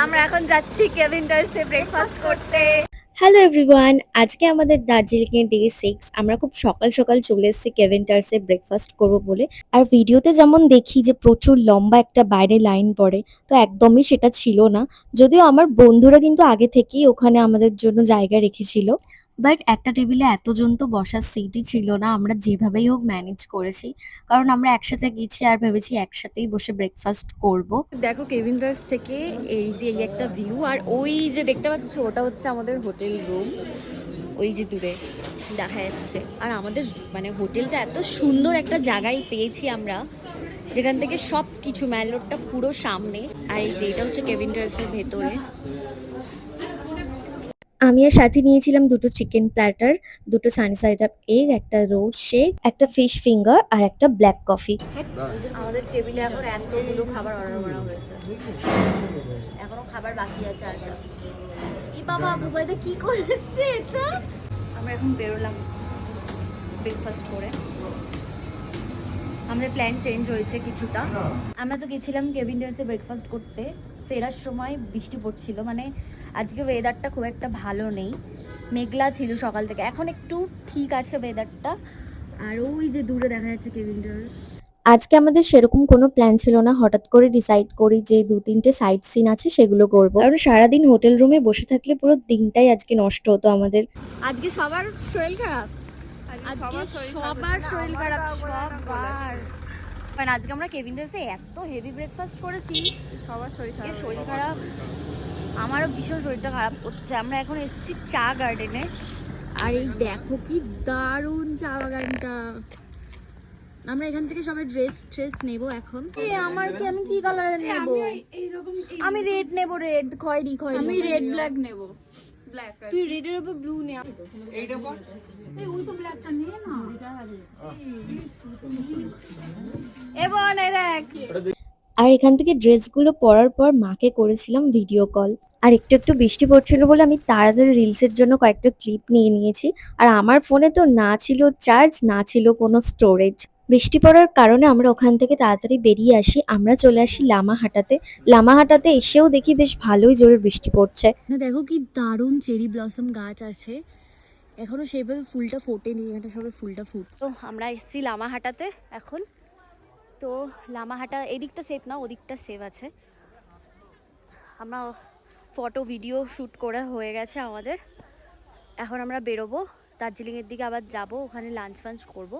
আমরা এখন যাচ্ছি কেভিন্টার্সে ব্রেকফাস্ট করতে। হ্যালো এভরিওয়ান, আজকে আমাদের দার্জিলিং এর ডে 6। আমরা খুব সকাল সকাল চলে এসেছি কেভেন্টার্সে ব্রেকফাস্ট করব বলে। আর ভিডিওতে যেমন দেখি যে প্রচুর লম্বা একটা বাইরে লাইন পড়ে, তো একদমই সেটা ছিল না। যদিও আমার বন্ধুরা কিন্তু আগে থেকেই ওখানে আমাদের জন্য জায়গা রেখেছিল, বাট একটা টেবিলে এতজন তো বসার সিটই ছিল না। আমরা যেভাবেই হোক ম্যানেজ করেছি, কারণ আমরা একসাথে গেছি আর ভেবেছি একসাথেই বসে ব্রেকফাস্ট করব। দেখো কেভিন্টার্স থেকে এই যে এই একটা ভিউ, আর ওই যে দেখতে পাচ্ছ ওটা হচ্ছে আমাদের হোটেল রুম। ওই যে দূরে দেখা যাচ্ছে। আর আমাদের মানে হোটেলটা এত সুন্দর একটা জায়গায় পেয়েছি আমরা, যেখান থেকে সব কিছু ম্যাল রোডটা পুরো সামনে। আর এই যে এটা হচ্ছে কেভিন্টার্সের ভেতরে। আমি আর সাথে নিয়েছিলাম দুটো চিকেন প্ল্যাটার, দুটো সানি সাইড আপ এগ, একটা রোজ শেক, একটা ফিশ ফিঙ্গার আর একটা ব্ল্যাক কফি। আমাদের টেবিলে এখন এতগুলো খাবার অর্ডার করা হয়েছে, এখনো খাবার বাকি আছে আসা। ই বাবা, মোবাইলটা কি করেছে এটা। আমরা এখন বেরোলাম ব্রেকফাস্ট করে। আমাদের প্ল্যান চেঞ্জ হয়েছে কিছুটা। আমরা তো গেছিলাম কেভিন্টার্সে ব্রেকফাস্ট করতে, ফেরার সময় বৃষ্টি পড়ছিল। মানে আজকে ওয়েদারটা খুব একটা ভালো নেই, মেঘলা ছিল সকাল থেকে। এখন একটু ঠিক আছে ওয়েদারটা। আর ওই যে দূরে দেখা যাচ্ছে কেভিন্টার্স। আজকে আমাদের সেরকম কোনো প্ল্যান ছিল না, হঠাৎ করে ডিসাইড করি যে 2-3টে সাইট সিন আছে সেগুলো করব। কারণ সারাদিন হোটেল রুমে বসে থাকলে পুরো দিনটাই আজকে নষ্ট হতো আমাদের। আজকে সবার শরীর খারাপ, আজকে সবার শরীর খারাপ, সবার। মানে আজকে আমরা কেভিন্টার্সে এত হেভি ব্রেকফাস্ট করেছি, সবার শরীর খারাপ। আমারও ভীষণ শরীরটা খারাপ করছে। আমরা এখন এসেছি চা গার্ডেনে, আর এই দেখো কি দারুণ চা বাগানটা। আমরা এখান থেকে সবাই ড্রেস নেব এখন। আমি কি কালারের নেব? আমি রেড নেব, রেড খয়েরি। আমি রেড ব্ল্যাক নেব। ব্ল্যাক তুই রেডের উপর ব্লু নে। এইটা পর এই ওই তো ব্ল্যাকটা নিয়ে না। এবার দেখ। আর এখান থেকে ড্রেসগুলো পরার পর মাকে করেছিলাম ভিডিও কল। আর একটু একটু বৃষ্টি পড়ছিল বলে আমি তাড়াতাড়ি রিলসের জন্য কয়েকটা ক্লিপ নিয়ে নিয়েছি। আর আমার ফোনে তো না ছিল চার্জ, না ছিল কোনো স্টোরেজ। বৃষ্টি পড়ার কারণে আমরা ওখান থেকে তাড়াতাড়ি বেরিয়ে আসি। আমরা চলে আসি লামাহাটাতে। লামাহাটাতে এসেও দেখি বেশ ভালোই জোরে বৃষ্টি পড়ছে। না দেখো কি দারুণ চেরি ব্লসম গাছ আছে, এখনো সেভাবে ফুলটা ফোটেনি। এখানে সবে ফুলটা তো আমরা এসেছি লামাহাটাতে এখন। তো লামাহাটা এদিকটা সেফ না, ওদিকটা সেফ আছে। আমরা ফটো ভিডিও শ্যুট করে হয়ে গেছে আমাদের। এখন আমরা বেরোবো দার্জিলিংয়ের দিকে, আবার যাব ওখানে লাঞ্চ ফাঞ্চ করবো।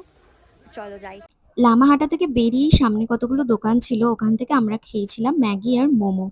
চলো যাই। লামাহাটা থেকে বেরিয়েই সামনে কতগুলো দোকান ছিল, ওখান থেকে আমরা খেয়েছিলাম ম্যাগি আর মোমো।